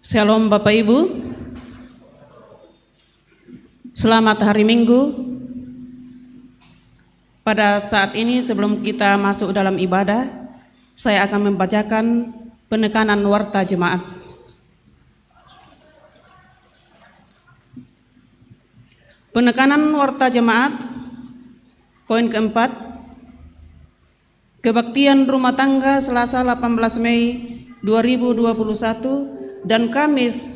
Shalom Bapak Ibu, selamat hari Minggu. Pada saat ini sebelum kita masuk dalam ibadah, saya akan membacakan penekanan warta jemaat. Penekanan warta jemaat, poin keempat, kebaktian rumah tangga Selasa 18 Mei 2021 dan Kamis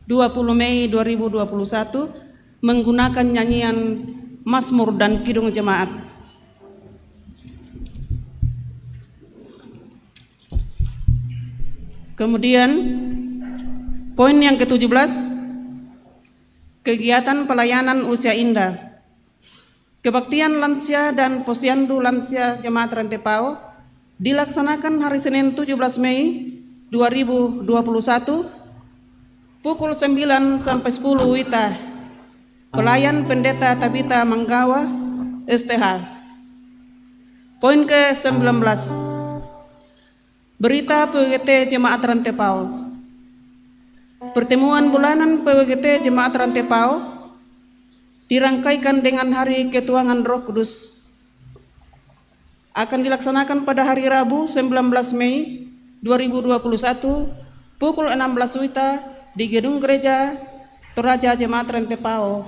20 Mei 2021 menggunakan nyanyian Mazmur dan Kidung Jemaat. Kemudian poin yang ke-17, kegiatan pelayanan usia indah. Kebaktian lansia dan posyandu lansia Jemaat Rantepao dilaksanakan hari Senin 17 Mei 2021 pukul 9 sampai 10 WITA. Pelayan Pendeta Tabita Manggawa, STH. Poin ke-19, berita PWGT Jemaat Rantepao. Pertemuan bulanan PWGT Jemaat Rantepao dirangkaikan dengan hari ketuangan Roh Kudus. Akan dilaksanakan pada hari Rabu 19 Mei 2021 pukul 16 WITA di Gedung Gereja Toraja Jemaat Rantepao.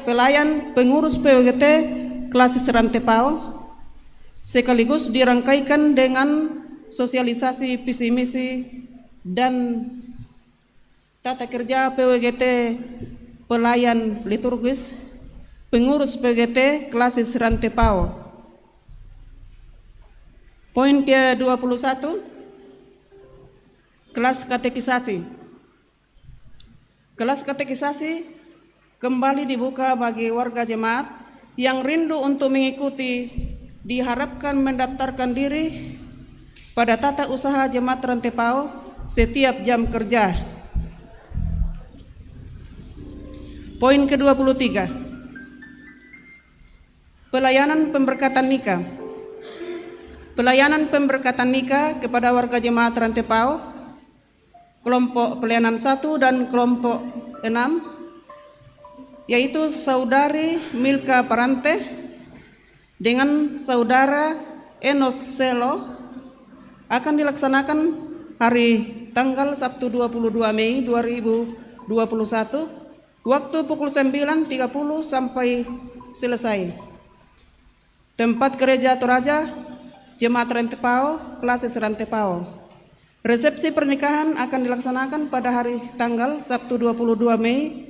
Pelayan pengurus PWGT Klasis Rantepao sekaligus dirangkaikan dengan sosialisasi visi misi dan tata kerja PWGT pelayan liturgis pengurus PWGT Klasis Rantepao. Poin ke-21, kelas katekisasi. Kelas katekisasi kembali dibuka bagi warga jemaat yang rindu untuk mengikuti. Diharapkan mendaftarkan diri pada tata usaha Jemaat Rantepao setiap jam kerja. Poin ke-23, pelayanan pemberkatan nikah. Pelayanan pemberkatan nikah kepada warga Jemaat Rantepao kelompok pelayanan 1 dan kelompok 6, yaitu Saudari Milka Parante dengan Saudara Enos Selo, akan dilaksanakan hari tanggal Sabtu 22 Mei 2021 waktu pukul 9.30 sampai selesai. Tempat gereja Toraja Jemaat Rantepao, Klasis Rantepao. Resepsi pernikahan akan dilaksanakan pada hari tanggal Sabtu 22 Mei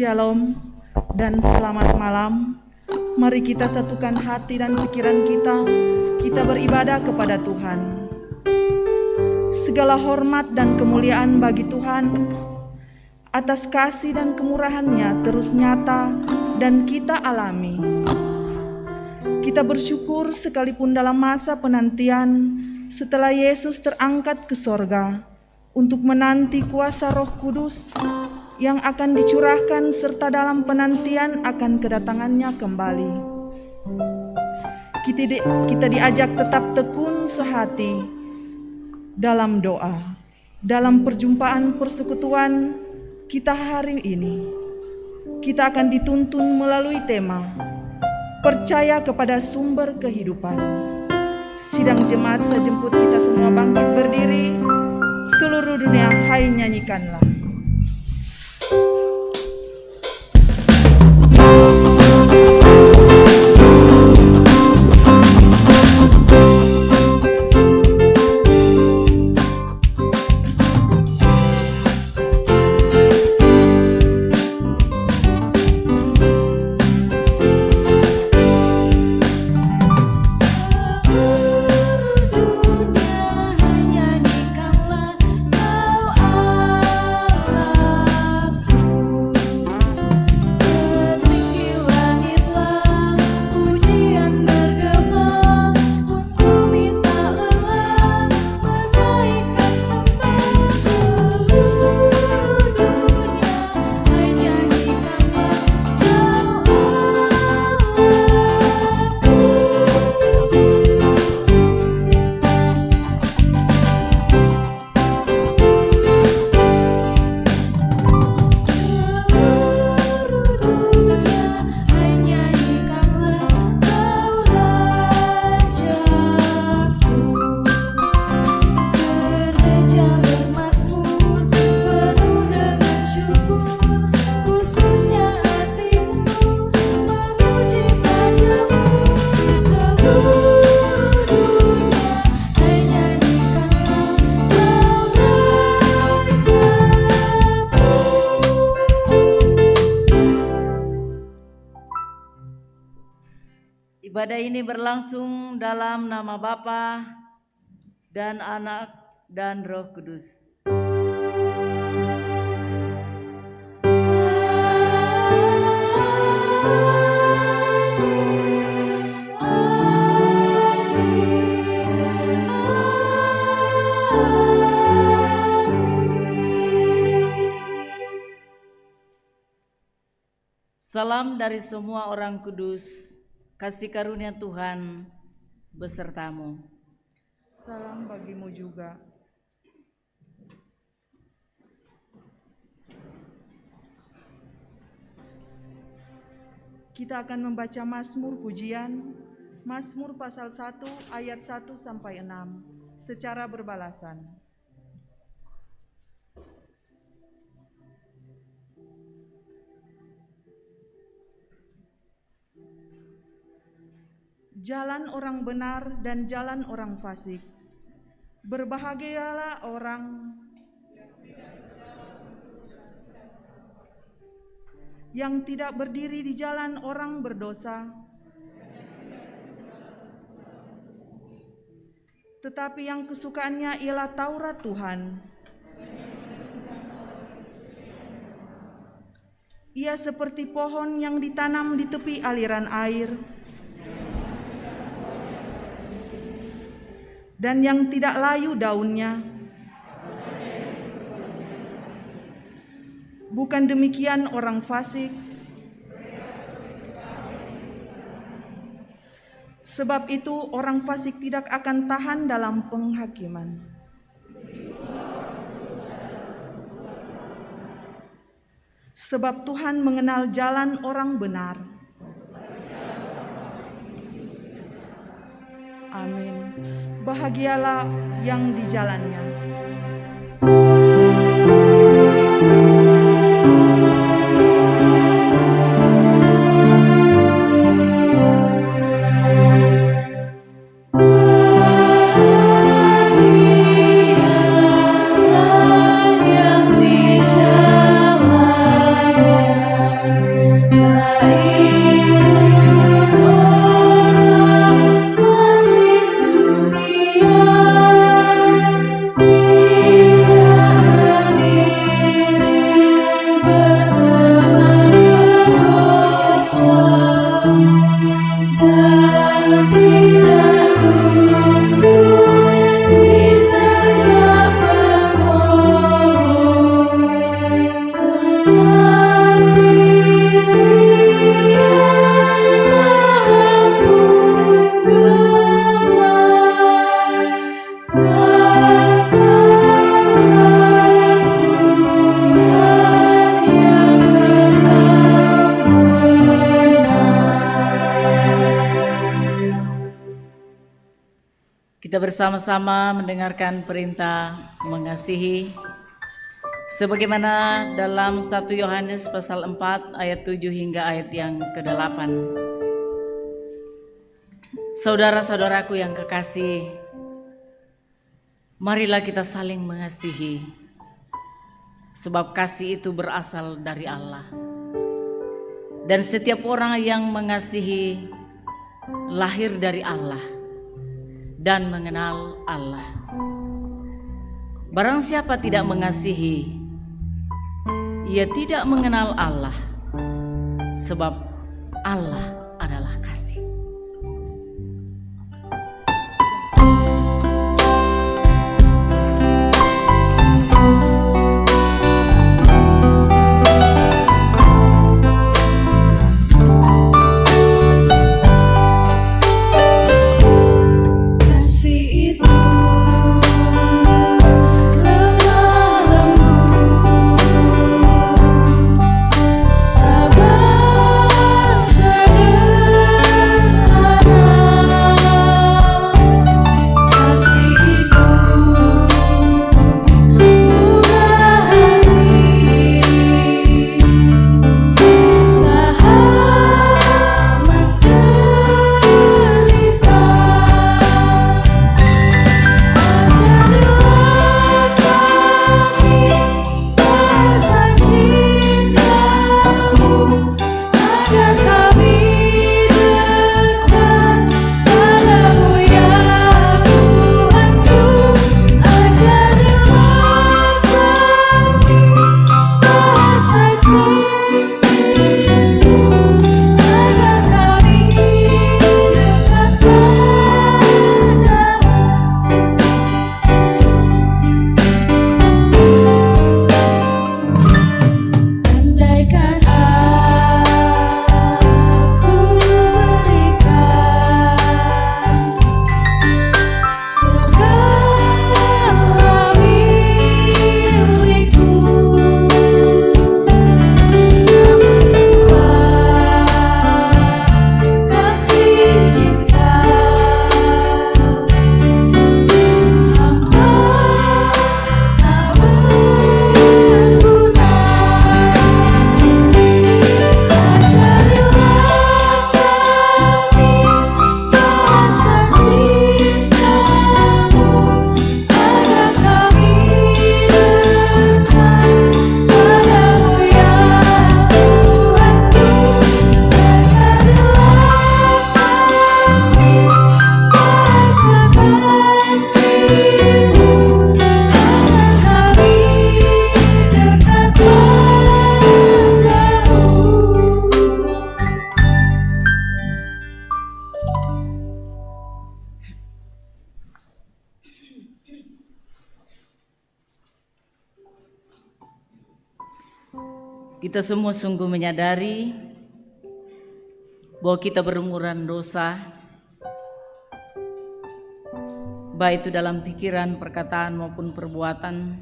Shalom dan selamat malam. Mari kita satukan hati dan pikiran kita beribadah kepada Tuhan. Segala hormat dan kemuliaan bagi Tuhan atas kasih dan kemurahan-Nya terus nyata dan kita alami. Kita bersyukur sekalipun dalam masa penantian setelah Yesus terangkat ke sorga untuk menanti kuasa Roh Kudus yang akan dicurahkan serta dalam penantian akan kedatangannya kembali. Kita diajak tetap tekun sehati dalam doa, dalam perjumpaan persekutuan kita hari ini. Kita akan dituntun melalui tema percaya kepada sumber kehidupan. Sidang jemaat sejemput kita semua bangkit berdiri. Seluruh dunia, hai nyanyikanlah. Ibadah ini berlangsung dalam nama Bapa dan Anak dan Roh Kudus. Salam dari semua orang kudus. Kasih karunia Tuhan besertamu. Salam bagimu juga. Kita akan membaca Mazmur pujian, Mazmur pasal 1 ayat 1 sampai 6 secara berbalasan. Jalan orang benar dan jalan orang fasik. Berbahagialah orang yang tidak berdiri di jalan orang berdosa, tetapi yang kesukaannya ialah Taurat Tuhan. Ia seperti pohon yang ditanam di tepi aliran air, dan yang tidak layu daunnya. Bukan demikian orang fasik, sebab itu orang fasik tidak akan tahan dalam penghakiman. Sebab Tuhan mengenal jalan orang benar. Amin. Bahagialah yang di jalannya. Bahagialah yang di jalannya. Kita bersama-sama mendengarkan perintah mengasihi sebagaimana dalam 1 Yohanes pasal 4 ayat 7 hingga ayat yang ke-8. Saudara-saudaraku yang kekasih, marilah kita saling mengasihi, sebab kasih itu berasal dari Allah. Dan setiap orang yang mengasihi lahir dari Allah dan mengenal Allah. Barang siapa tidak mengasihi, ia tidak mengenal Allah, sebab Allah adalah kasih. Kita semua sungguh menyadari bahwa kita berumuran dosa, baik itu dalam pikiran, perkataan maupun perbuatan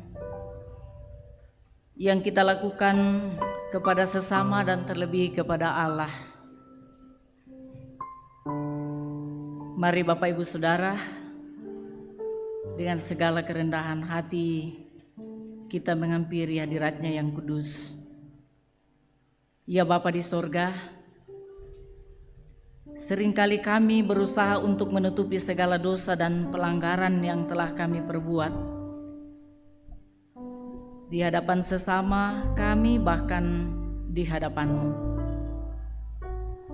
yang kita lakukan kepada sesama dan terlebih kepada Allah. Mari Bapak Ibu Saudara, dengan segala kerendahan hati kita menghampiri hadirat-Nya yang kudus. Ya Bapa di sorga, seringkali kami berusaha untuk menutupi segala dosa dan pelanggaran yang telah kami perbuat di hadapan sesama kami, bahkan di hadapan-Mu.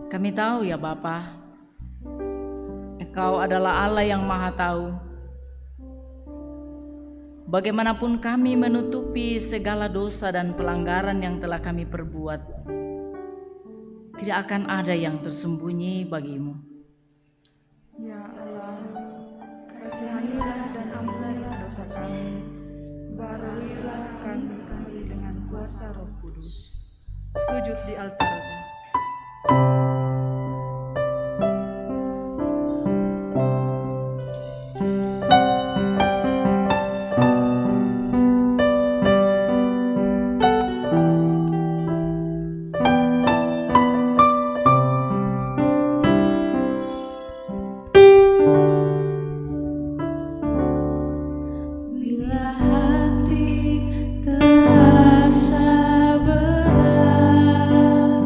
Kami tahu ya Bapa, Engkau adalah Allah yang Maha Tahu. Bagaimanapun kami menutupi segala dosa dan pelanggaran yang telah kami perbuat, tidak akan ada yang tersembunyi bagimu. Ya Allah, kasihanilah dan ampunilah dosa kami, baruilah kami kembali dengan kuasa Roh Kudus. Sujud di altar. Bila hati terasa berat,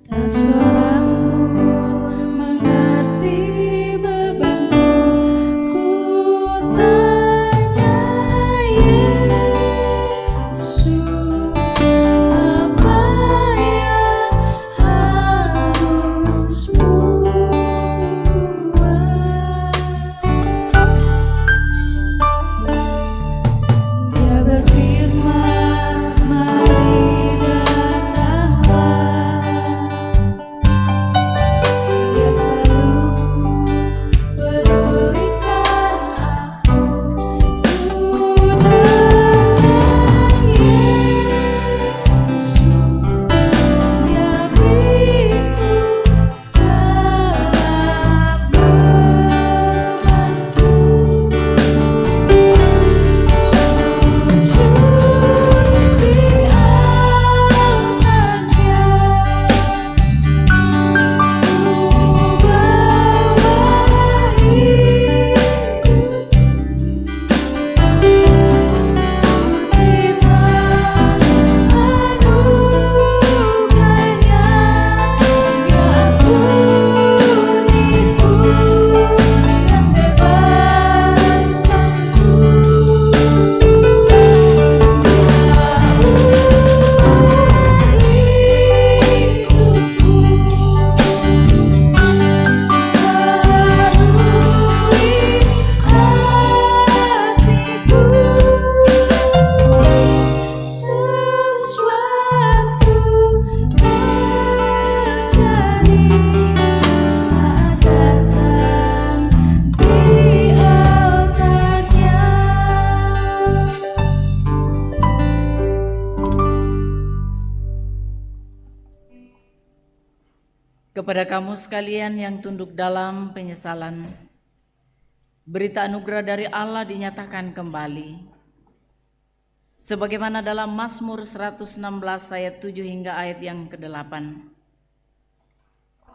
tak seorang pun mengerti bebanku. Ku tanya Yesus, apa yang harus buat? Dia berfirman, mari datanglah. Dia selalu pedulikan aku. Ku datang Yesus, Dia beriku segala bebanku. Sesuatu terjadi saat datang di altarnya. Kepada kamu sekalian yang tunduk dalam penyesalan, berita anugerah dari Allah dinyatakan kembali. Sebagaimana dalam Mazmur 116 ayat 7 hingga ayat yang ke-8.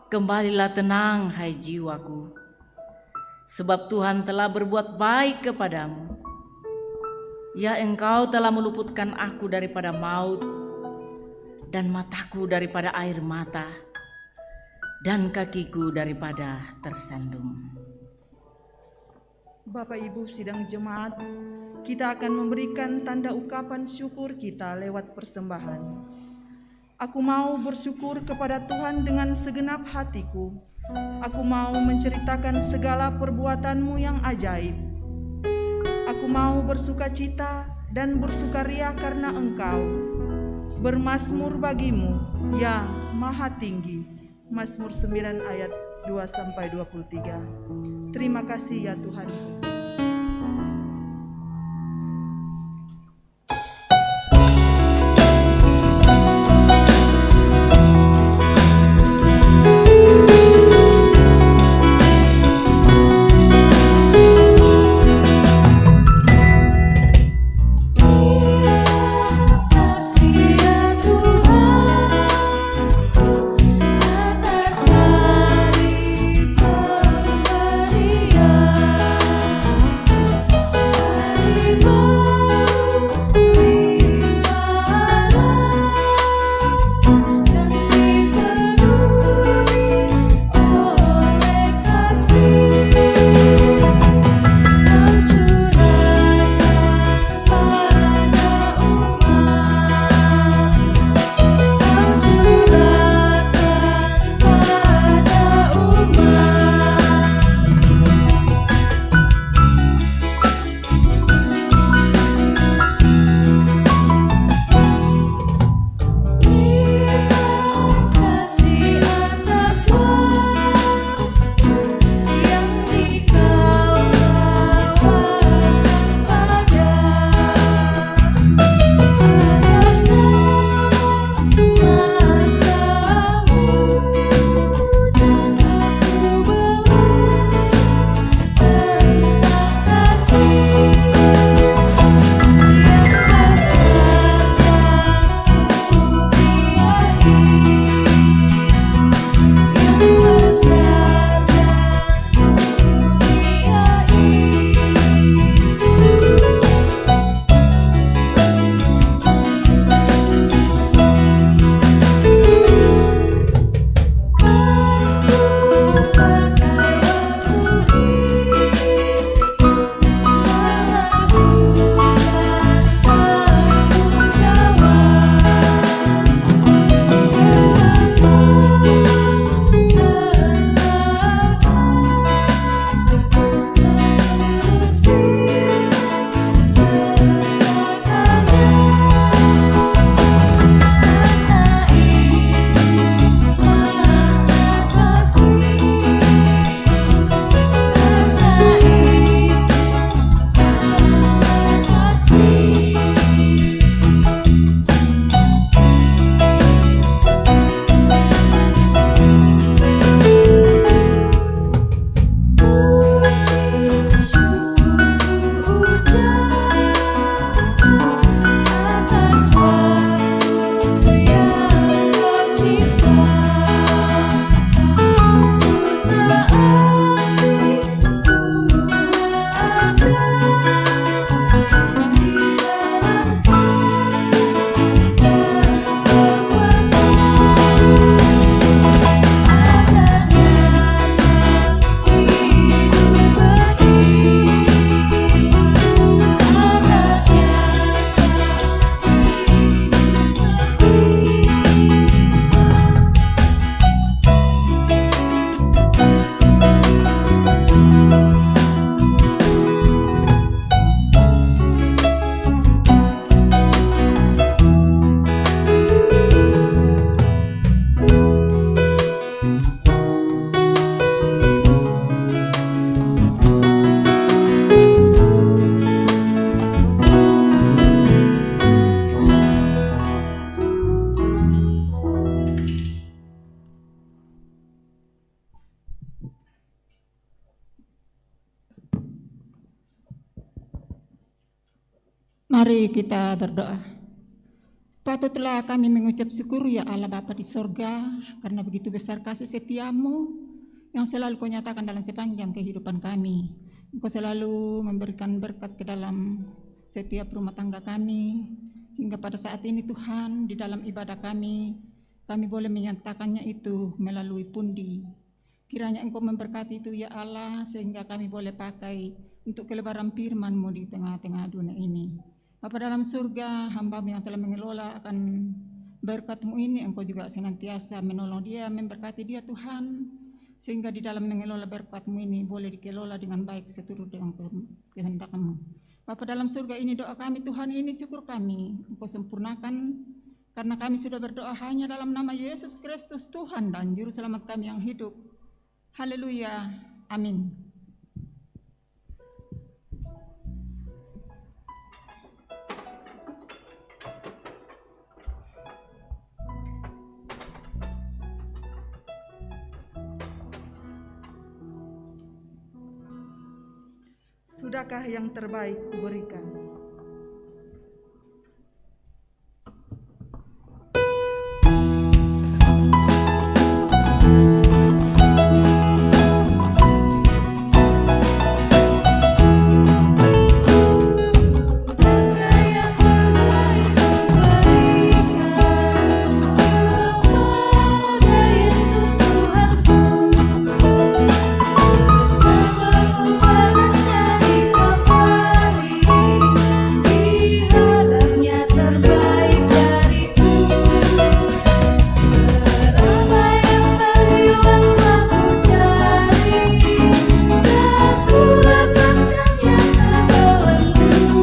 Kembalilah tenang hai jiwaku, sebab Tuhan telah berbuat baik kepadamu. Ya, Engkau telah meluputkan aku daripada maut, dan mataku daripada air mata, dan kakiku daripada tersandung. Bapak Ibu sidang jemaat, kita akan memberikan tanda ungkapan syukur kita lewat persembahan. Aku mau bersyukur kepada Tuhan dengan segenap hatiku. Aku mau menceritakan segala perbuatan-Mu yang ajaib. Aku mau bersukacita dan bersukaria karena Engkau. Bermazmur bagimu, ya Maha Tinggi. Mazmur 9 ayat 2-23. Terima kasih ya Tuhan. Kasih ya Tuhan atas hari pemberian. Mari kita berdoa. Patutlah kami mengucap syukur ya Allah Bapa di sorga, karena begitu besar kasih setiamu yang selalu kau nyatakan dalam sepanjang kehidupan kami. Engkau selalu memberikan berkat ke dalam setiap rumah tangga kami, hingga pada saat ini Tuhan di dalam ibadah kami boleh menyatakannya itu melalui pundi. Kiranya Engkau memberkati itu ya Allah, sehingga kami boleh pakai untuk kelebaran firman-Mu di tengah-tengah dunia ini. Bapa dalam surga, hamba-Mu yang telah mengelola akan berkat-Mu ini, Engkau juga senantiasa menolong dia, memberkati dia Tuhan, sehingga di dalam mengelola berkat-Mu ini boleh dikelola dengan baik seturut dengan kehendak-Mu. Bapa dalam surga, ini doa kami Tuhan, ini syukur kami, Engkau sempurnakan, karena kami sudah berdoa hanya dalam nama Yesus Kristus Tuhan dan Juru Selamat kami yang hidup. Haleluya, amin. Sudahkah yang terbaik kuberikan? Sudahkah yang terbaik kuberikan kepada Yesus Tuhanku, bersama pengorbanannya di Kalvari, diharapnya terbaik dariku. Berapa yang berhilang telah ku cari, dan ku lepaskannya terbelenggu.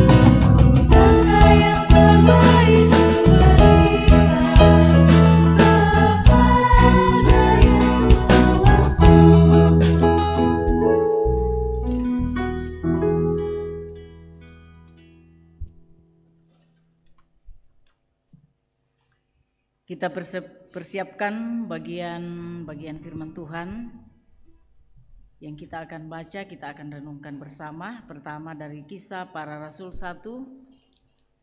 Sudahkah yang terbaik kuberikan kepada Yesus Tuhanku. Kita persiapkan bagian firman Tuhan yang kita akan baca, kita akan renungkan bersama. Pertama dari Kisah Para Rasul 1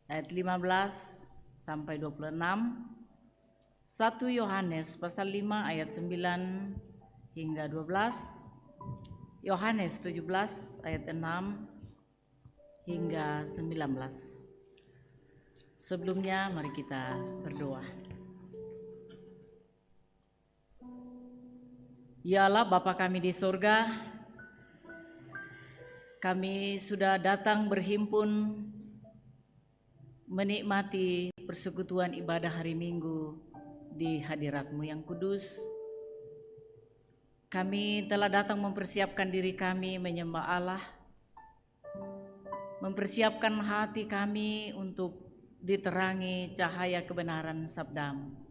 ayat 15 sampai 26, 1 Yohanes pasal 5 ayat 9 hingga 12, Yohanes 17 ayat 6 hingga 19. Sebelumnya mari kita berdoa. Ya Allah Bapa kami di sorga, kami sudah datang berhimpun menikmati persekutuan ibadah hari Minggu di hadirat-Mu yang kudus. Kami telah datang mempersiapkan diri kami menyembah Allah, mempersiapkan hati kami untuk diterangi cahaya kebenaran sabda-Mu.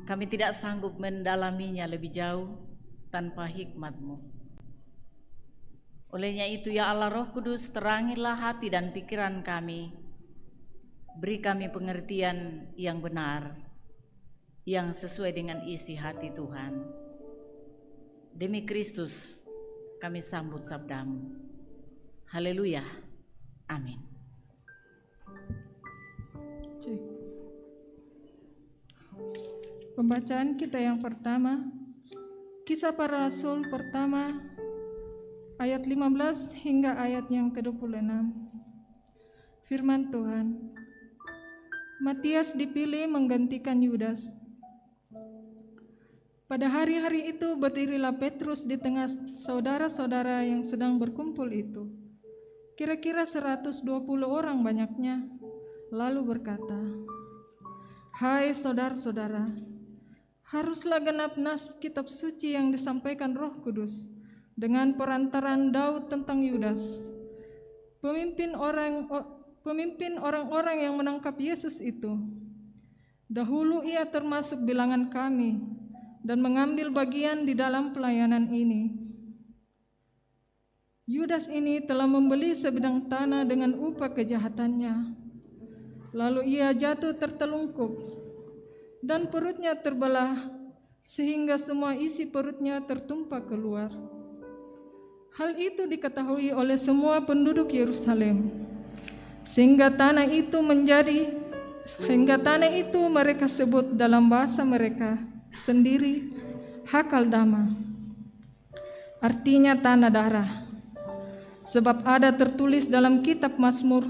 Kami tidak sanggup mendalaminya lebih jauh tanpa hikmat-Mu. Olehnya itu ya Allah Roh Kudus, terangilah hati dan pikiran kami. Beri kami pengertian yang benar, yang sesuai dengan isi hati Tuhan. Demi Kristus kami sambut sabda-Mu. Haleluya. Amin. Cek. Pembacaan kita yang pertama, Kisah Para Rasul pertama, ayat 15 hingga ayat yang ke-26. Firman Tuhan. Matias dipilih menggantikan Yudas. Pada hari-hari itu berdirilah Petrus di tengah saudara-saudara yang sedang berkumpul itu. Kira-kira 120 orang banyaknya, lalu berkata, "Hai saudara-saudara, haruslah genap nas kitab suci yang disampaikan Roh Kudus dengan perantaran Daud tentang Yudas, pemimpin orang-orang yang menangkap Yesus itu. Dahulu ia termasuk bilangan kami dan mengambil bagian di dalam pelayanan ini. Yudas ini telah membeli sebidang tanah dengan upah kejahatannya. Lalu ia jatuh tertelungkup dan perutnya terbelah sehingga semua isi perutnya tertumpah keluar. Hal itu diketahui oleh semua penduduk Yerusalem, sehingga tanah itu mereka sebut dalam bahasa mereka sendiri Hakaldama, artinya tanah darah. Sebab ada tertulis dalam kitab Mazmur,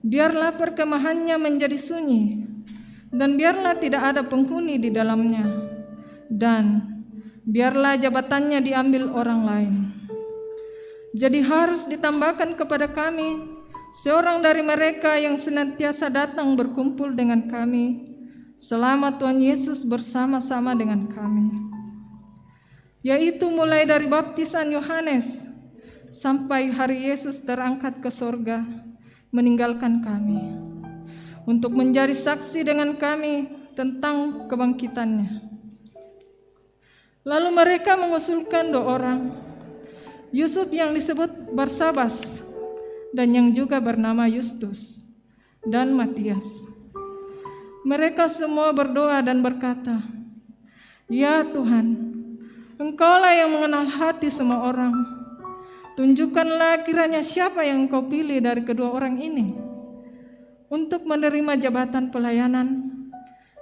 biarlah perkemahannya menjadi sunyi, dan biarlah tidak ada penghuni di dalamnya, dan biarlah jabatannya diambil orang lain. Jadi harus ditambahkan kepada kami seorang dari mereka yang senantiasa datang berkumpul dengan kami selama Tuhan Yesus bersama-sama dengan kami, yaitu mulai dari baptisan Yohanes sampai hari Yesus terangkat ke sorga meninggalkan kami, untuk menjadi saksi dengan kami tentang kebangkitannya. Lalu mereka mengusulkan 2 orang, Yusuf yang disebut Barsabas dan yang juga bernama Yustus, dan Matias. Mereka semua berdoa dan berkata, "Ya Tuhan, Engkaulah yang mengenal hati semua orang. Tunjukkanlah kiranya siapa yang Engkau pilih dari kedua orang ini untuk menerima jabatan pelayanan,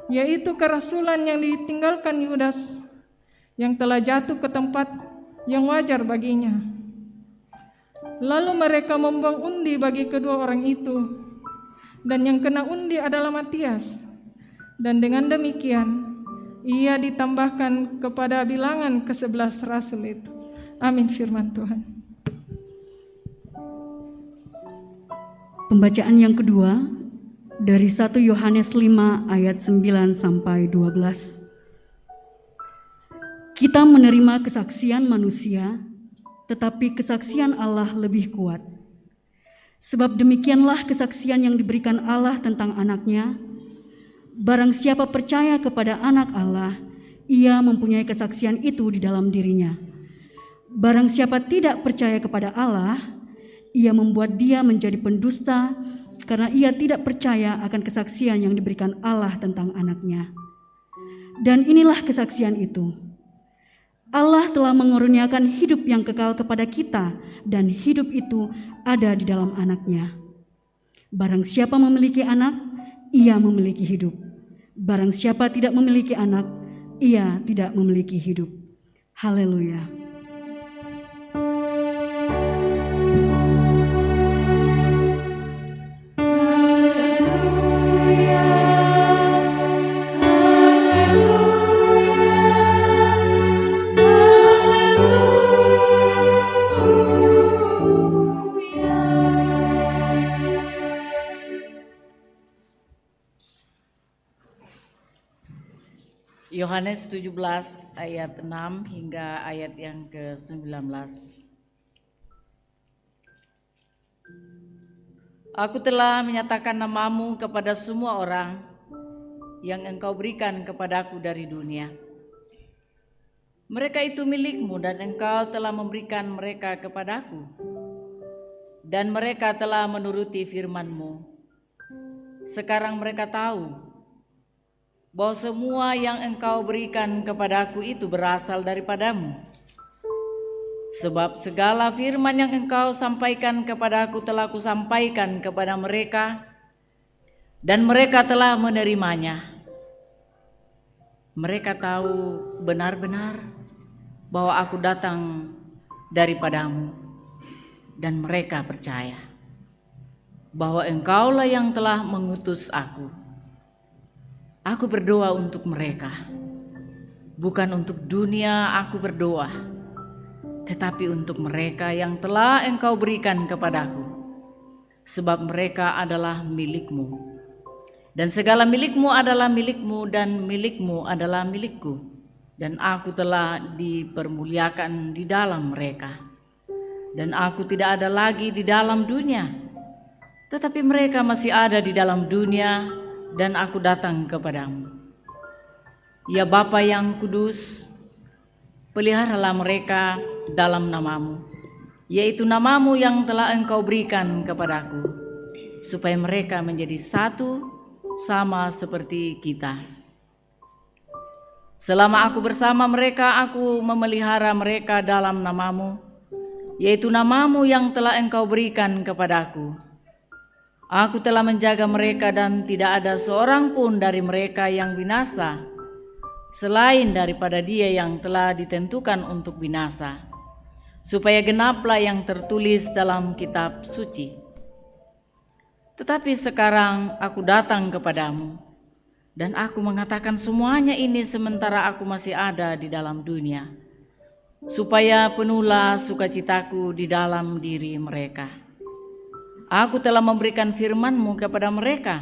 yaitu kerasulan yang ditinggalkan Yudas, yang telah jatuh ke tempat yang wajar baginya." Lalu mereka membuang undi bagi kedua orang itu, dan yang kena undi adalah Matias. Dan dengan demikian ia ditambahkan kepada bilangan ke-11 rasul itu. Amin firman Tuhan. Pembacaan yang kedua dari 1 Yohanes 5 ayat 9 sampai 12. Kita menerima kesaksian manusia, tetapi kesaksian Allah lebih kuat. Sebab demikianlah kesaksian yang diberikan Allah tentang anaknya. Barang siapa percaya kepada anak Allah, ia mempunyai kesaksian itu di dalam dirinya. Barang siapa tidak percaya kepada Allah, ia membuat dia menjadi pendusta, karena ia tidak percaya akan kesaksian yang diberikan Allah tentang anaknya. Dan inilah kesaksian itu: Allah telah mengurniakan hidup yang kekal kepada kita, dan hidup itu ada di dalam anaknya. Barang siapa memiliki anak, ia memiliki hidup. Barang siapa tidak memiliki anak, ia tidak memiliki hidup. Haleluya. Yohanes 17 ayat 6 hingga ayat yang ke-19. Aku telah menyatakan namamu kepada semua orang yang Engkau berikan kepadaku dari dunia. Mereka itu milikmu dan Engkau telah memberikan mereka kepadaku, dan mereka telah menuruti firman-Mu. Sekarang mereka tahu bahwa semua yang Engkau berikan kepadaku itu berasal daripadamu. Sebab segala firman yang Engkau sampaikan kepadaku telah kusampaikan kepada mereka, dan mereka telah menerimanya. Mereka tahu benar-benar bahwa aku datang daripadamu, dan mereka percaya bahwa Engkaulah yang telah mengutus aku. Aku berdoa untuk mereka, bukan untuk dunia aku berdoa, tetapi untuk mereka yang telah Engkau berikan kepadaku, sebab mereka adalah milik-Mu. Dan segala milik-Mu adalah milik-Mu, dan milik-Mu adalah milik-Ku, dan aku telah dipermuliakan di dalam mereka. Dan aku tidak ada lagi di dalam dunia, tetapi mereka masih ada di dalam dunia, dan aku datang kepadamu. Ya Bapa yang kudus, peliharalah mereka dalam namamu, yaitu namamu yang telah Engkau berikan kepadaku, supaya mereka menjadi satu sama seperti kita. Selama aku bersama mereka, aku memelihara mereka dalam namamu, yaitu nama-Mu yang telah Engkau berikan kepadaku. Aku telah menjaga mereka dan tidak ada seorang pun dari mereka yang binasa, selain daripada dia yang telah ditentukan untuk binasa, supaya genaplah yang tertulis dalam kitab suci. Tetapi sekarang aku datang kepadamu, dan aku mengatakan semuanya ini sementara aku masih ada di dalam dunia, supaya penuhlah sukacitaku di dalam diri mereka. Aku telah memberikan firman-Mu kepada mereka,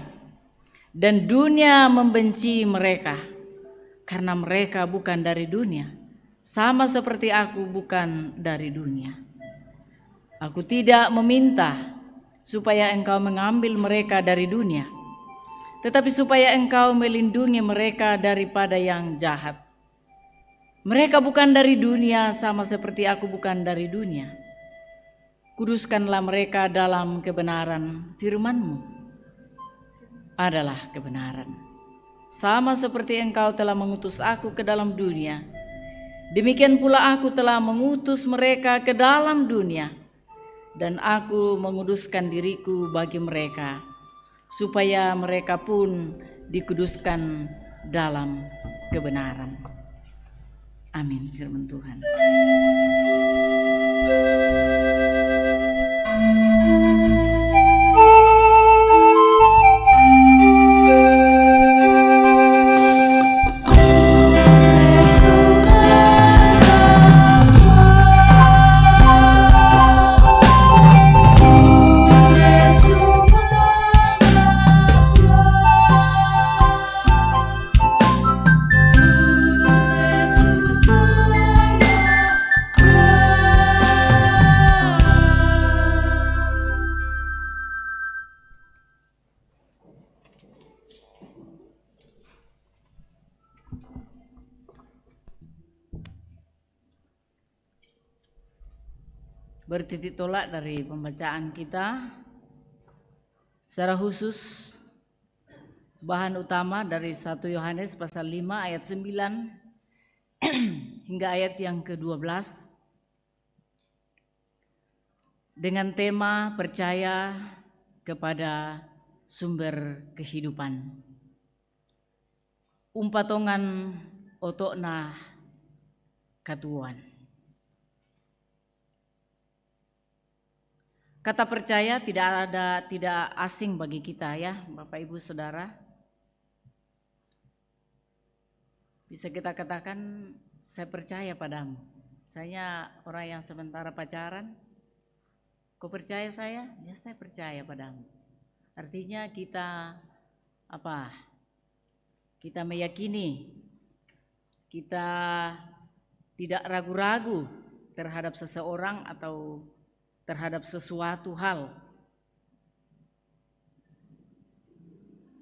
dan dunia membenci mereka, karena mereka bukan dari dunia, sama seperti aku bukan dari dunia. Aku tidak meminta supaya Engkau mengambil mereka dari dunia, tetapi supaya Engkau melindungi mereka daripada yang jahat. Mereka bukan dari dunia, sama seperti aku bukan dari dunia. Kuduskanlah mereka dalam kebenaran, firman-Mu adalah kebenaran. Sama seperti Engkau telah mengutus aku ke dalam dunia, demikian pula aku telah mengutus mereka ke dalam dunia, dan aku menguduskan diriku bagi mereka, supaya mereka pun dikuduskan dalam kebenaran. Amin, firman Tuhan. Bertitik tolak dari pembacaan kita, secara khusus bahan utama dari 1 Yohanes pasal 5 ayat 9 hingga ayat yang ke-12 dengan tema percaya kepada sumber kehidupan. Umpatongan otokna katuan. Kata percaya tidak asing bagi kita ya, Bapak Ibu Saudara. Bisa kita katakan, saya percaya padamu. Saya orang yang sementara pacaran. Kau percaya saya? Ya, saya percaya padamu. Artinya kita Kita meyakini, kita tidak ragu-ragu terhadap seseorang atau terhadap sesuatu hal.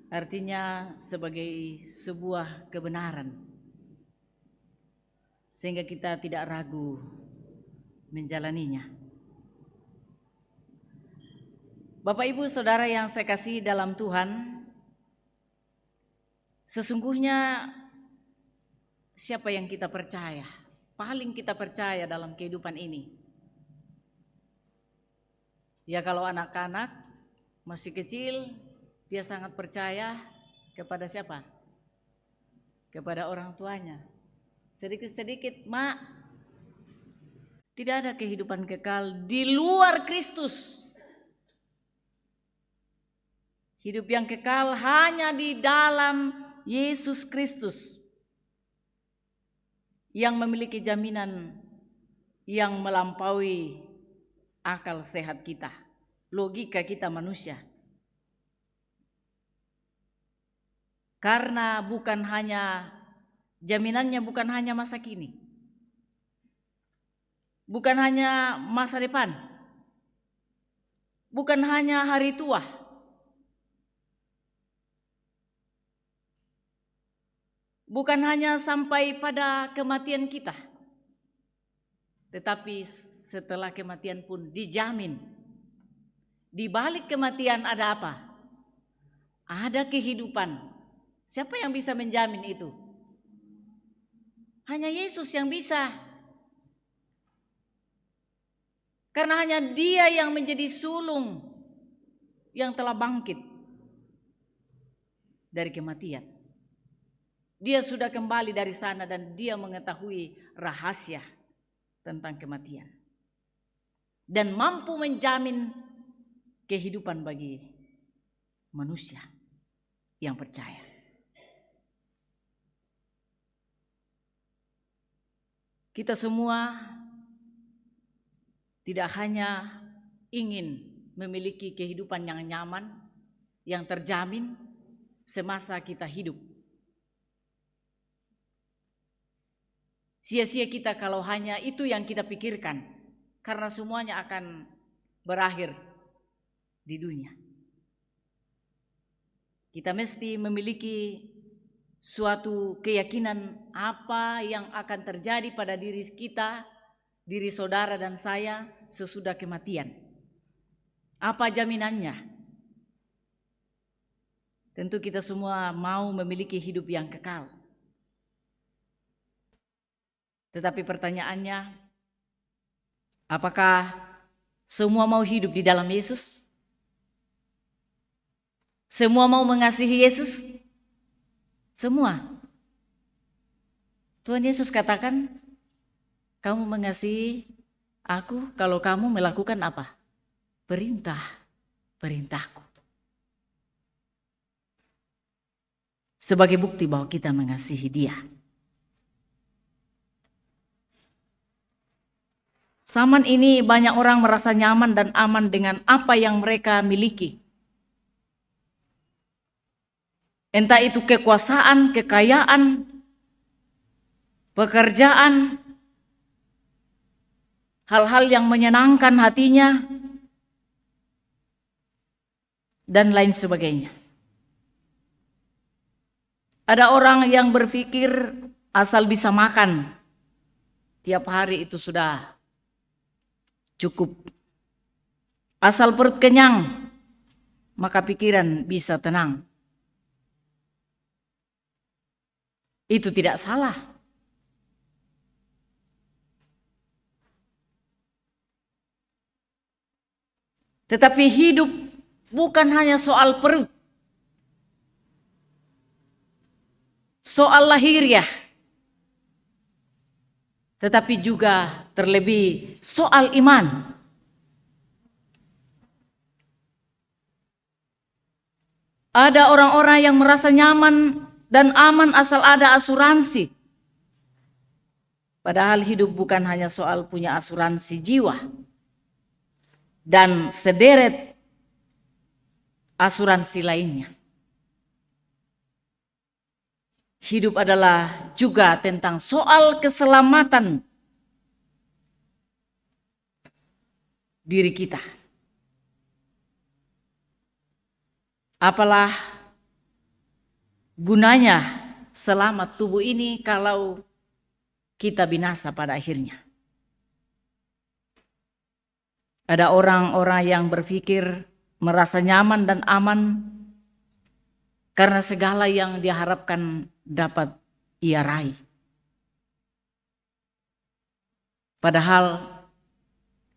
Artinya sebagai sebuah kebenaran, sehingga kita tidak ragu menjalaninya. Bapak Ibu Saudara yang saya kasihi dalam Tuhan, sesungguhnya siapa yang kita percaya, paling kita percaya dalam kehidupan ini? Ya, kalau anak-anak masih kecil, dia sangat percaya kepada siapa? Kepada orang tuanya. Sedikit-sedikit, Mak, tidak ada kehidupan kekal di luar Kristus. Hidup yang kekal hanya di dalam Yesus Kristus, yang memiliki jaminan yang melampaui akal sehat kita, logika kita manusia. Karena jaminannya bukan hanya masa kini, bukan hanya masa depan, bukan hanya hari tua, bukan hanya sampai pada kematian kita, tetapi setelah kematian pun dijamin. Di balik kematian ada apa? Ada kehidupan. Siapa yang bisa menjamin itu? Hanya Yesus yang bisa. Karena hanya Dia yang menjadi sulung yang telah bangkit dari kematian. Dia sudah kembali dari sana dan Dia mengetahui rahasia tentang kematian. Dan mampu menjamin kehidupan bagi manusia yang percaya. Kita semua tidak hanya ingin memiliki kehidupan yang nyaman, yang terjamin semasa kita hidup. Sia-sia kita kalau hanya itu yang kita pikirkan, karena semuanya akan berakhir di dunia. Kita mesti memiliki suatu keyakinan apa yang akan terjadi pada diri kita, diri saudara dan saya sesudah kematian. Apa jaminannya? Tentu kita semua mau memiliki hidup yang kekal. Tetapi pertanyaannya, apakah semua mau hidup di dalam Yesus? Semua mau mengasihi Yesus? Semua. Tuhan Yesus katakan, kamu mengasihi aku kalau kamu melakukan apa? Perintahku. Sebagai bukti bahwa kita mengasihi Dia. Zaman ini banyak orang merasa nyaman dan aman dengan apa yang mereka miliki. Entah itu kekuasaan, kekayaan, pekerjaan, hal-hal yang menyenangkan hatinya, dan lain sebagainya. Ada orang yang berpikir asal bisa makan tiap hari itu sudah cukup. Asal perut kenyang, maka pikiran bisa tenang. Itu tidak salah. Tetapi hidup bukan hanya soal perut, soal lahiriah, tetapi juga terlebih soal iman. Ada orang-orang yang merasa nyaman dan aman asal ada asuransi. Padahal hidup bukan hanya soal punya asuransi jiwa dan sederet asuransi lainnya. Hidup adalah juga tentang soal keselamatan diri kita. Apalah gunanya selamat tubuh ini kalau kita binasa pada akhirnya. Ada orang-orang yang berpikir merasa nyaman dan aman karena segala yang diharapkan dapat ia raih. Padahal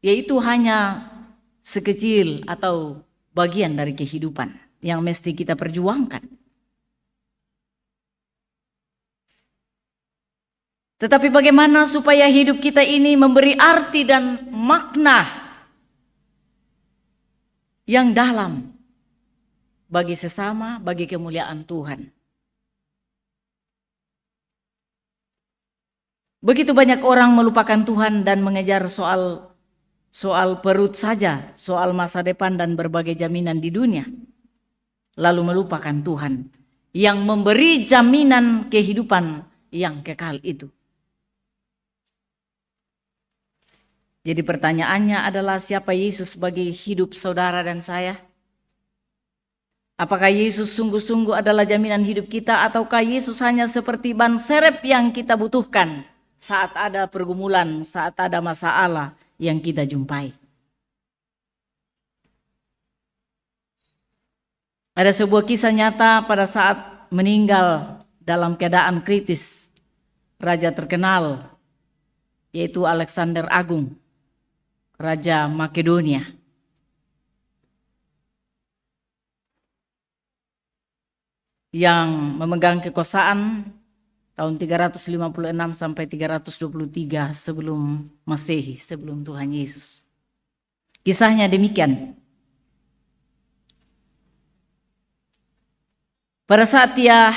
yaitu hanya sekecil atau bagian dari kehidupan yang mesti kita perjuangkan. Tetapi bagaimana supaya hidup kita ini memberi arti dan makna yang dalam bagi sesama, bagi kemuliaan Tuhan. Begitu banyak orang melupakan Tuhan dan mengejar soal perut saja, soal masa depan dan berbagai jaminan di dunia. Lalu melupakan Tuhan yang memberi jaminan kehidupan yang kekal itu. Jadi pertanyaannya adalah siapa Yesus bagi hidup saudara dan saya? Apakah Yesus sungguh-sungguh adalah jaminan hidup kita ataukah Yesus hanya seperti ban serep yang kita butuhkan saat ada pergumulan, saat ada masalah yang kita jumpai? Ada sebuah kisah nyata pada saat meninggal dalam keadaan kritis raja terkenal yaitu Alexander Agung. Raja Makedonia. Yang memegang kekuasaan tahun 356 sampai 323 sebelum Masehi, sebelum Tuhan Yesus. Kisahnya demikian. Pada saat dia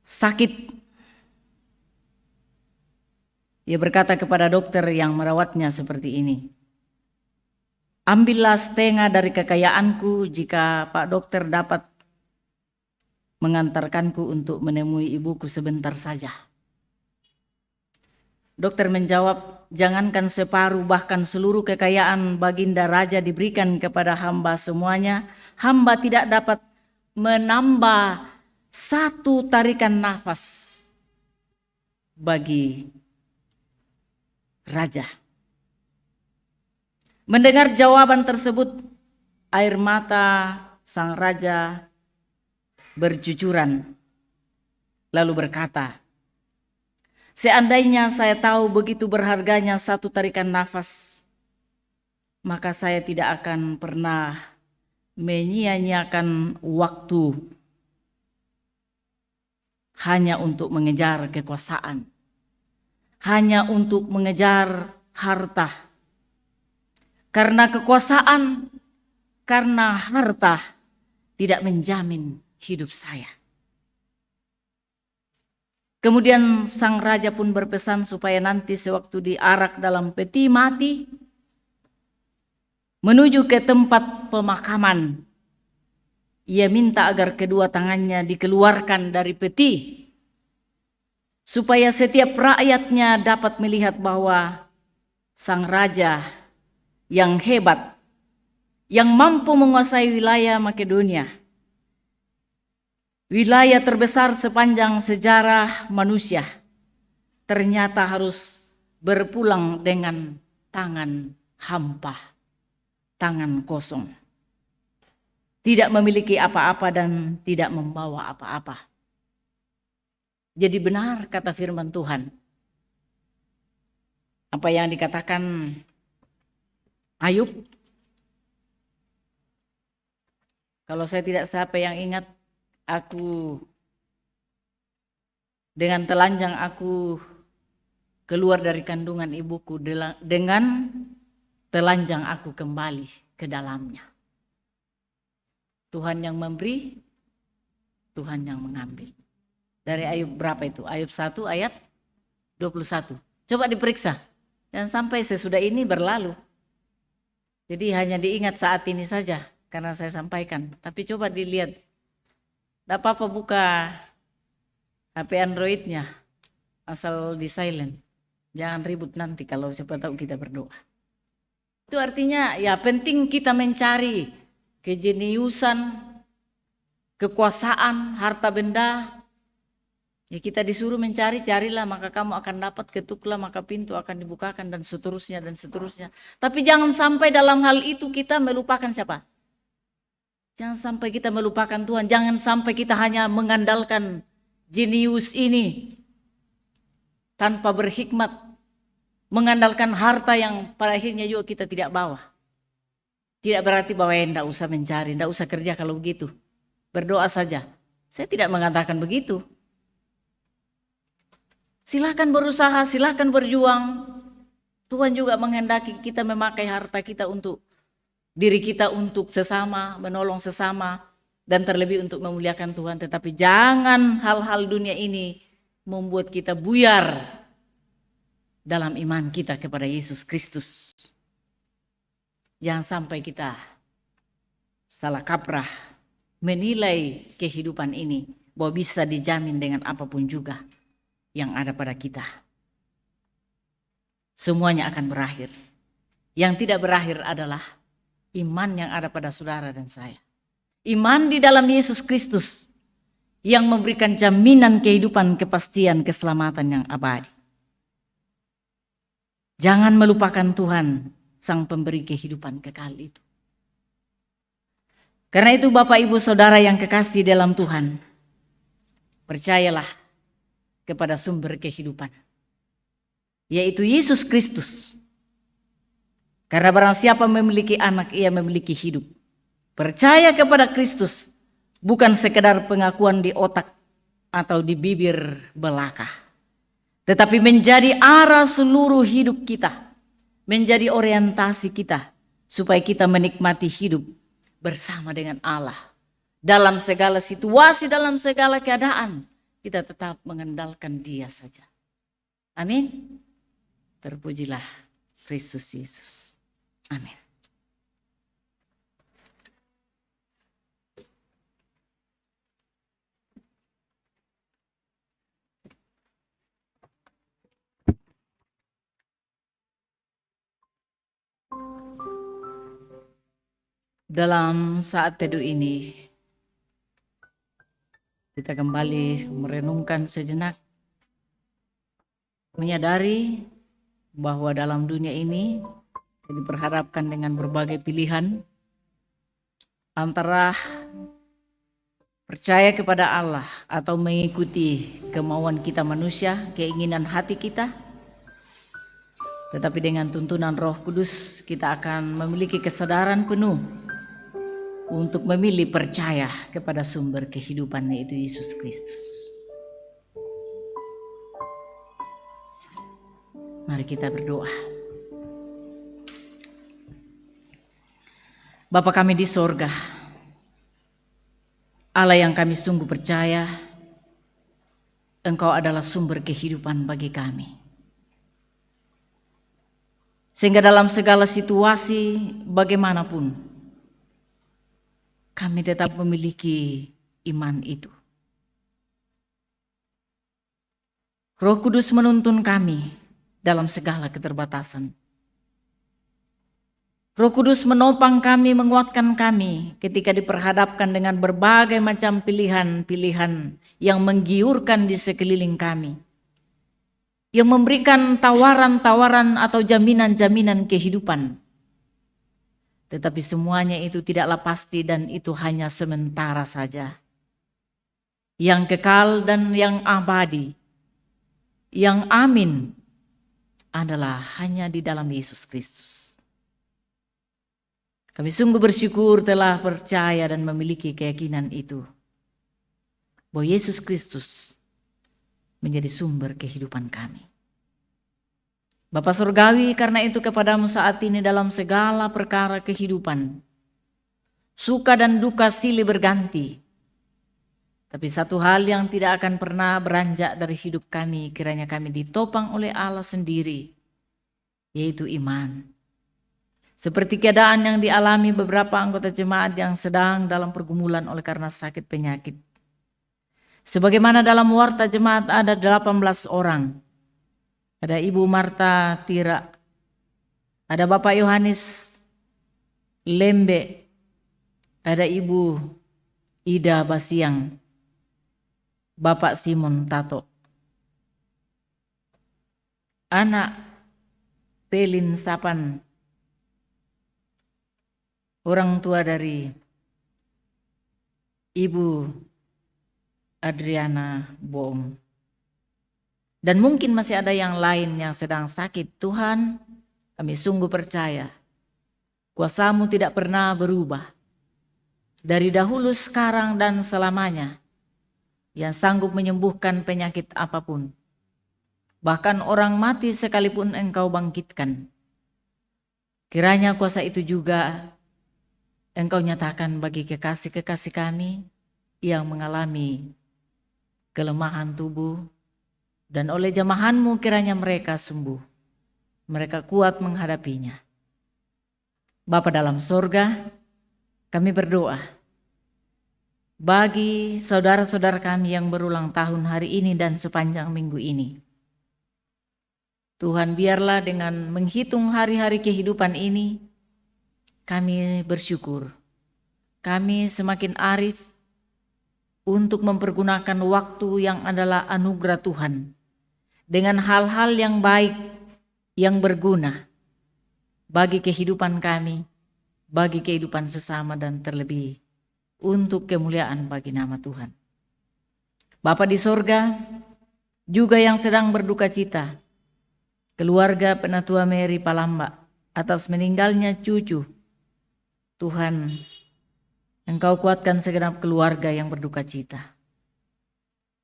sakit, ia berkata kepada dokter yang merawatnya seperti ini, "Ambillah setengah dari kekayaanku jika Pak Dokter dapat mengantarkanku untuk menemui ibuku sebentar saja." Dokter menjawab, "Jangankan separuh, bahkan seluruh kekayaan Baginda Raja diberikan kepada hamba semuanya, hamba tidak dapat menambah satu tarikan nafas bagi Raja." Mendengar jawaban tersebut, air mata sang raja bercucuran, lalu berkata, "Seandainya saya tahu begitu berharganya satu tarikan nafas, maka saya tidak akan pernah menyia-nyiakan waktu hanya untuk mengejar kekuasaan, hanya untuk mengejar harta. Karena kekuasaan, karena harta tidak menjamin hidup saya." Kemudian sang raja pun berpesan supaya nanti sewaktu diarak dalam peti mati menuju ke tempat pemakaman, ia minta agar kedua tangannya dikeluarkan dari peti supaya setiap rakyatnya dapat melihat bahwa sang raja yang hebat, yang mampu menguasai wilayah Makedonia, wilayah terbesar sepanjang sejarah manusia, ternyata harus berpulang dengan tangan hampa, tangan kosong, tidak memiliki apa-apa dan tidak membawa apa-apa. Jadi benar kata firman Tuhan, apa yang dikatakan Ayub. Kalau saya tidak siapa yang ingat, aku dengan telanjang aku keluar dari kandungan ibuku, dengan telanjang aku kembali ke dalamnya. Tuhan yang memberi, Tuhan yang mengambil. Dari Ayub berapa itu? Ayub 1 ayat 21. Coba diperiksa. Dan sampai sesudah ini berlalu. Jadi hanya diingat saat ini saja karena saya sampaikan. Tapi coba dilihat. Tidak apa-apa buka HP Androidnya, asal di silent. Jangan ribut nanti kalau siapa tahu kita berdoa. Itu artinya ya penting kita mencari kejeniusan, kekuasaan, harta benda. Ya kita disuruh mencari, carilah maka kamu akan dapat, ketuklah maka pintu akan dibukakan dan seterusnya dan seterusnya. Tapi jangan sampai dalam hal itu kita melupakan siapa? Jangan sampai kita melupakan Tuhan, jangan sampai kita hanya mengandalkan jenius ini tanpa berhikmat, mengandalkan harta yang pada akhirnya juga kita tidak bawa. Tidak berarti bahwa tidak usah mencari, tidak usah kerja kalau begitu. Berdoa saja. Saya tidak mengatakan begitu. Silahkan berusaha, silahkan berjuang. Tuhan juga menghendaki kita memakai harta kita untuk diri kita, untuk sesama, menolong sesama, dan terlebih untuk memuliakan Tuhan. Tetapi jangan hal-hal dunia ini membuat kita buyar dalam iman kita kepada Yesus Kristus. Jangan sampai kita salah kaprah menilai kehidupan ini bahwa bisa dijamin dengan apapun juga yang ada pada kita. Semuanya akan berakhir. Yang tidak berakhir adalah iman yang ada pada saudara dan saya. Iman di dalam Yesus Kristus yang memberikan jaminan kehidupan, kepastian, keselamatan yang abadi. Jangan melupakan Tuhan, Sang Pemberi kehidupan kekal itu. Karena itu Bapak Ibu Saudara yang kekasih dalam Tuhan, percayalah kepada sumber kehidupan, yaitu Yesus Kristus Karena barang siapa memiliki anak, ia memiliki hidup. Percaya kepada Kristus bukan sekedar pengakuan di otak atau di bibir belaka, tetapi menjadi arah seluruh hidup kita, menjadi orientasi kita, supaya kita menikmati hidup bersama dengan Allah. Dalam segala situasi, dalam segala keadaan, kita tetap mengandalkan Dia saja. Amin. Terpujilah Kristus Yesus. Amin. Dalam saat teduh ini, kita kembali merenungkan sejenak, menyadari bahwa dalam dunia ini kita diperhadapkan dengan berbagai pilihan antara percaya kepada Allah atau mengikuti kemauan kita manusia, keinginan hati kita. Tetapi dengan tuntunan Roh Kudus kita akan memiliki kesadaran penuh untuk memilih percaya kepada sumber kehidupan, yaitu Yesus Kristus. Mari kita berdoa. Bapa kami di sorga, Allah yang kami sungguh percaya, Engkau adalah sumber kehidupan bagi kami. Sehingga dalam segala situasi bagaimanapun, kami tetap memiliki iman itu. Roh Kudus menuntun kami dalam segala keterbatasan. Roh Kudus menopang kami, menguatkan kami ketika diperhadapkan dengan berbagai macam pilihan-pilihan yang menggiurkan di sekeliling kami, yang memberikan tawaran-tawaran atau jaminan-jaminan kehidupan. Tetapi semuanya itu tidaklah pasti dan itu hanya sementara saja. Yang kekal dan yang abadi, yang amin adalah hanya di dalam Yesus Kristus. Kami sungguh bersyukur telah percaya dan memiliki keyakinan itu, bahwa Yesus Kristus menjadi sumber kehidupan kami. Bapa Surgawi, karena itu kepadamu saat ini dalam segala perkara kehidupan, suka dan duka silih berganti. Tapi satu hal yang tidak akan pernah beranjak dari hidup kami, kiranya kami ditopang oleh Allah sendiri, yaitu iman. Seperti keadaan yang dialami beberapa anggota jemaat yang sedang dalam pergumulan oleh karena sakit penyakit. Sebagaimana dalam warta jemaat ada 18 orang. Ada Ibu Marta Tira, ada Bapak Yohanes Lembe, ada Ibu Ida Basiang, Bapak Simon Tato, anak Pelin Sapan, orang tua dari Ibu Adriana Boom. Dan mungkin masih ada yang lain yang sedang sakit. Tuhan, kami sungguh percaya kuasa-Mu tidak pernah berubah. Dari dahulu, sekarang, dan selamanya, yang sanggup menyembuhkan penyakit apapun. Bahkan orang mati sekalipun Engkau bangkitkan. Kiranya kuasa itu juga Engkau nyatakan bagi kekasih-kekasih kami yang mengalami kelemahan tubuh, dan oleh jamahan-Mu kiranya mereka sembuh, mereka kuat menghadapinya. Bapa dalam sorga, kami berdoa bagi saudara-saudara kami yang berulang tahun hari ini dan sepanjang minggu ini. Tuhan, biarlah dengan menghitung hari-hari kehidupan ini, kami bersyukur, kami semakin arif untuk mempergunakan waktu yang adalah anugerah Tuhan dengan hal-hal yang baik, yang berguna bagi kehidupan kami, bagi kehidupan sesama, dan terlebih untuk kemuliaan bagi nama Tuhan. Bapa di sorga, juga yang sedang berduka cita, keluarga Penatua Mary Palamba atas meninggalnya cucu. Tuhan, Engkau kuatkan segenap keluarga yang berduka cita.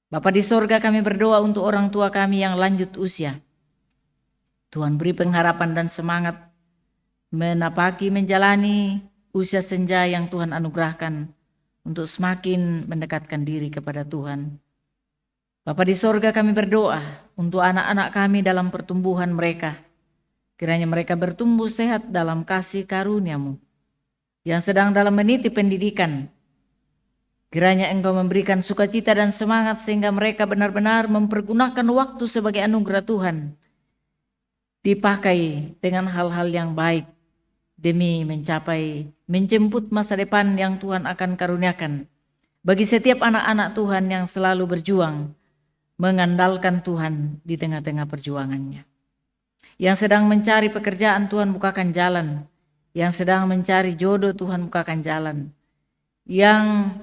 Bapa di sorga, kami berdoa untuk orang tua kami yang lanjut usia. Tuhan beri pengharapan dan semangat menapaki menjalani usia senja yang Tuhan anugerahkan untuk semakin mendekatkan diri kepada Tuhan. Bapa di sorga, kami berdoa untuk anak-anak kami dalam pertumbuhan mereka. Kiranya mereka bertumbuh sehat dalam kasih karunia-Mu. Yang sedang dalam meniti pendidikan, kiranya Engkau memberikan sukacita dan semangat sehingga mereka benar-benar mempergunakan waktu sebagai anugerah Tuhan, dipakai dengan hal-hal yang baik demi menjemput masa depan yang Tuhan akan karuniakan bagi setiap anak-anak Tuhan yang selalu berjuang mengandalkan Tuhan di tengah-tengah perjuangannya. Yang sedang mencari pekerjaan, Tuhan bukakan jalan. Yang sedang mencari jodoh, Tuhan bukakan jalan. Yang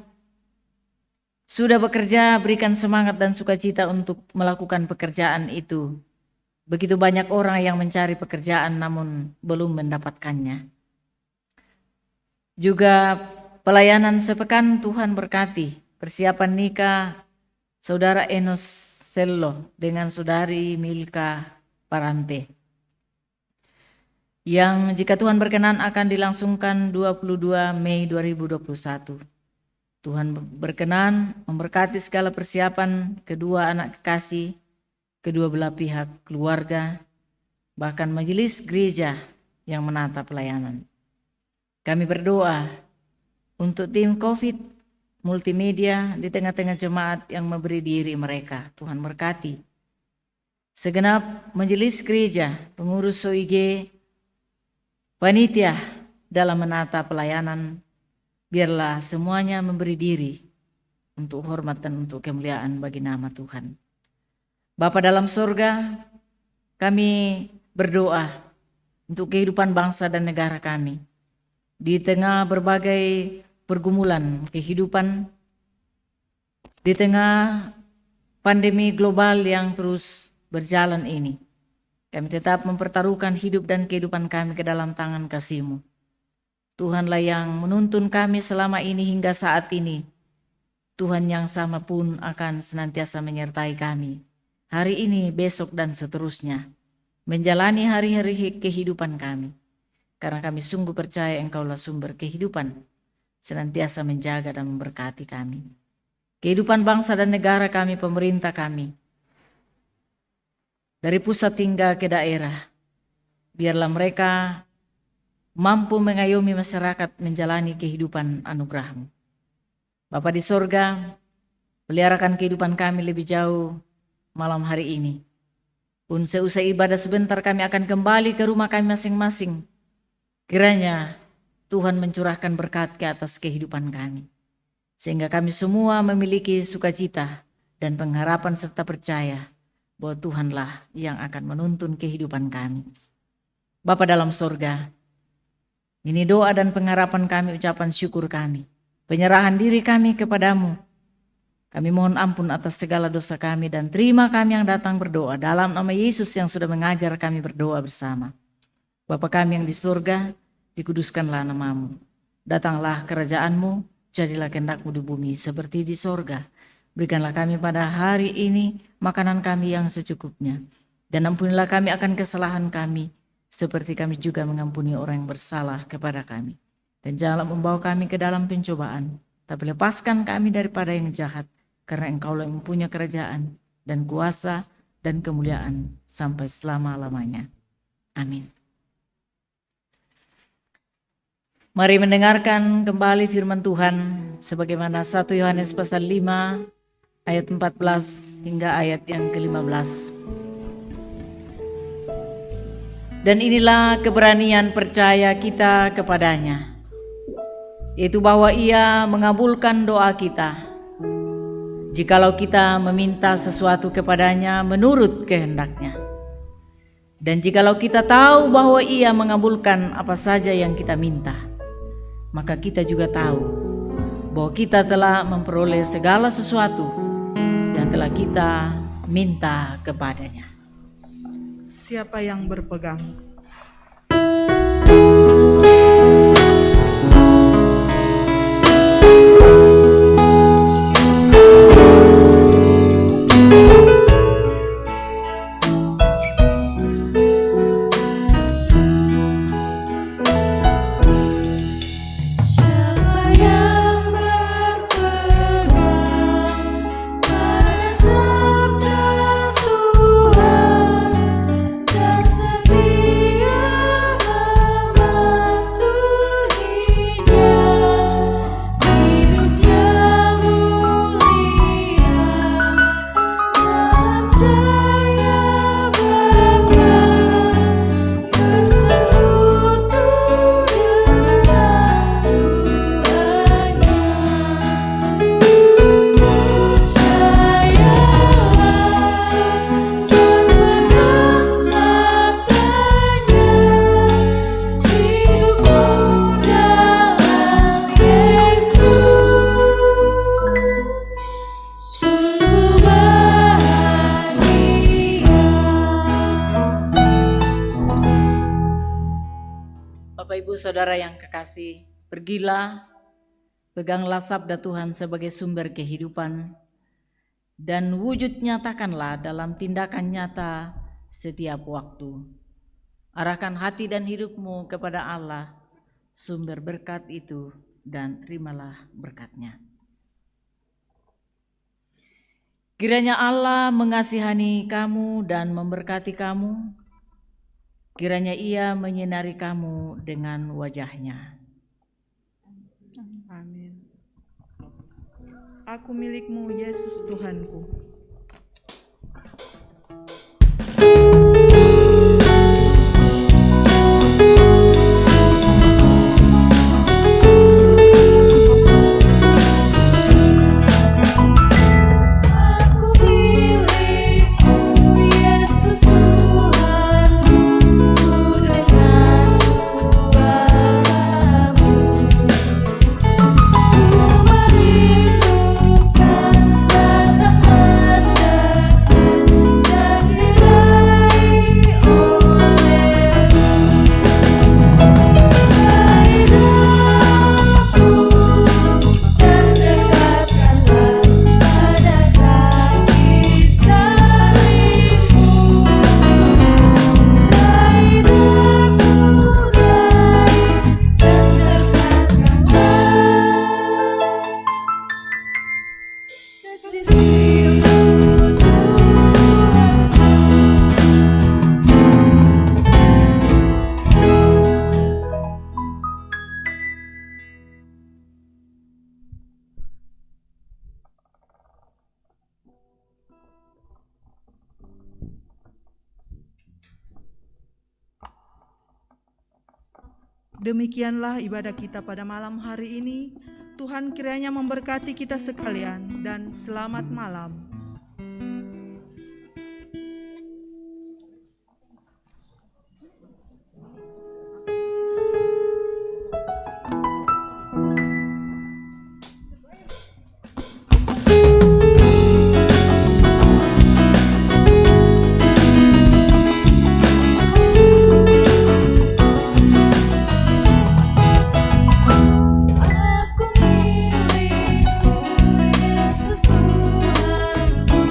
sudah bekerja, berikan semangat dan sukacita untuk melakukan pekerjaan itu. Begitu banyak orang yang mencari pekerjaan namun belum mendapatkannya. Juga pelayanan sepekan Tuhan berkati. Persiapan nikah Saudara Enos Sello dengan Saudari Milka Parante, yang jika Tuhan berkenan akan dilangsungkan 22 Mei 2021. Tuhan berkenan memberkati segala persiapan kedua anak kekasih, kedua belah pihak keluarga, bahkan majelis gereja yang menata pelayanan. Kami berdoa untuk tim COVID multimedia di tengah-tengah jemaat yang memberi diri mereka. Tuhan berkati segenap majelis gereja, pengurus SOIG, panitia dalam menata pelayanan, biarlah semuanya memberi diri untuk hormat dan untuk kemuliaan bagi nama Tuhan. Bapa dalam sorga, kami berdoa untuk kehidupan bangsa dan negara kami. Di tengah berbagai pergumulan kehidupan, di tengah pandemi global yang terus berjalan ini, kami tetap mempertaruhkan hidup dan kehidupan kami ke dalam tangan kasih-Mu. Tuhanlah yang menuntun kami selama ini hingga saat ini. Tuhan yang sama pun akan senantiasa menyertai kami hari ini, besok, dan seterusnya, menjalani hari-hari kehidupan kami. Karena kami sungguh percaya Engkaulah sumber kehidupan, senantiasa menjaga dan memberkati kami. Kehidupan bangsa dan negara kami, pemerintah kami, dari pusat hingga ke daerah, biarlah mereka mampu mengayomi masyarakat menjalani kehidupan anugerah-Mu. Bapa di sorga, peliharakan kehidupan kami lebih jauh malam hari ini. Pun seusai ibadah sebentar kami akan kembali ke rumah kami masing-masing. Kiranya Tuhan mencurahkan berkat ke atas kehidupan kami, sehingga kami semua memiliki sukacita dan pengharapan serta percaya bahwa Tuhanlah yang akan menuntun kehidupan kami. Bapa dalam sorga, ini doa dan pengharapan kami, ucapan syukur kami, penyerahan diri kami kepadamu. Kami mohon ampun atas segala dosa kami dan terima kami yang datang berdoa dalam nama Yesus yang sudah mengajar kami berdoa bersama. Bapa kami yang di surga, dikuduskanlah nama-Mu. Datanglah kerajaan-Mu, jadilah kehendak-Mu di bumi seperti di sorga. Berikanlah kami pada hari ini makanan kami yang secukupnya. Dan ampunilah kami akan kesalahan kami, seperti kami juga mengampuni orang yang bersalah kepada kami. Dan janganlah membawa kami ke dalam pencobaan, tapi lepaskan kami daripada yang jahat, karena Engkaulah yang mempunyai kerajaan dan kuasa dan kemuliaan sampai selama-lamanya. Amin. Mari mendengarkan kembali firman Tuhan sebagaimana 1 Yohanes pasal 5 ayat 14 hingga ayat yang ke-15. Dan inilah keberanian percaya kita kepadanya, yaitu bahwa Ia mengabulkan doa kita jikalau kita meminta sesuatu kepadanya menurut kehendaknya. Dan jikalau kita tahu bahwa Ia mengabulkan apa saja yang kita minta, maka kita juga tahu bahwa kita telah memperoleh segala sesuatu yang telah kita minta kepadanya. Siapa yang berpegang? ibu saudara yang kekasih, pergilah, peganglah sabda Tuhan sebagai sumber kehidupan, dan wujud nyatakanlah dalam tindakan nyata setiap waktu. Arahkan hati dan hidupmu kepada Allah, sumber berkat itu, dan terimalah berkat-Nya. Kiranya Allah mengasihani kamu dan memberkati kamu. Kiranya Ia menyinari kamu dengan wajah-Nya. Amin. Aku milikmu, Yesus Tuhanku. Aku milikmu, Yesus Tuhanku, ku dengar suaramu. Ku merindukan datang mendekat dan diraih olehmu. Hidupku dan dekatkanlah pada kaki salibmu. Hidupku dan dekatkanlah ke sisimu, Demikianlah ibadah kita pada malam hari ini. Tuhan kiranya memberkati kita sekalian dan selamat malam. aku milikmu, Yesus Tuhanku,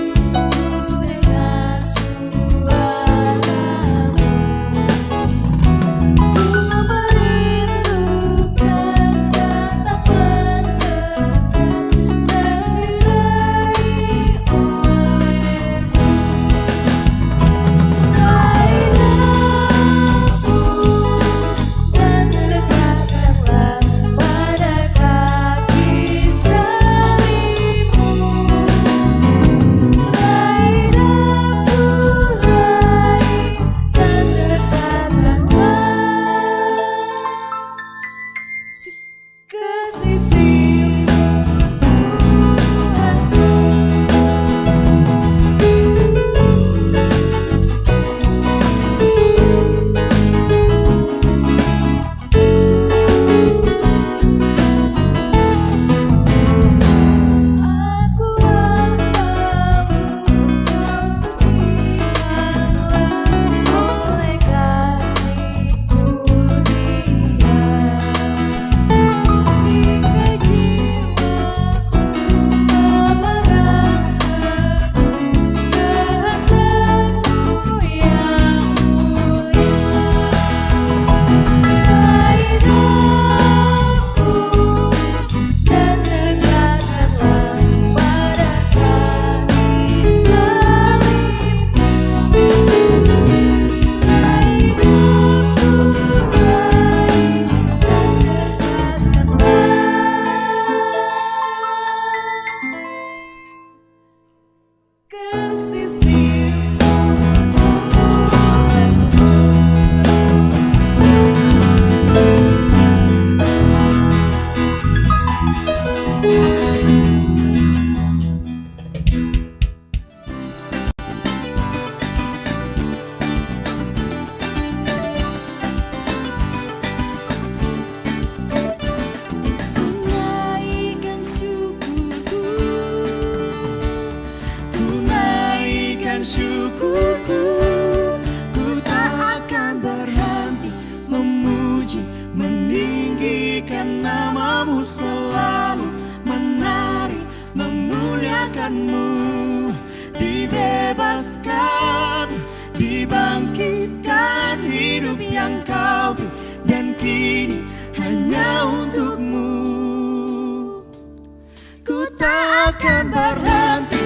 ku dengar suaramu. Ku merindukan datang mendekat dan diraih olehmu. Dan dekatkanlah pada kaki salibmu. Hidupku raih dan dekatkanlah ke sisimu, Tuhanku. Aku hambamu, kau sucikanlah oleh kasih murnia. Hingga jiwaku memerangkan kehendak-Mu yang mulia. Hidupku dan dekatkanlah pada kaki salibmu. Hidupku raih dan dekatkanlah ke sisimu, tunaikan syukurku, tunaikan syukurku. Ku tak akan berhenti memuji, mau selalu menari memuliakan-Mu. Dibebaskan, dibangkitkan hidup yang Kau beri, dan kini hanya untuk-Mu. Ku tak akan berhenti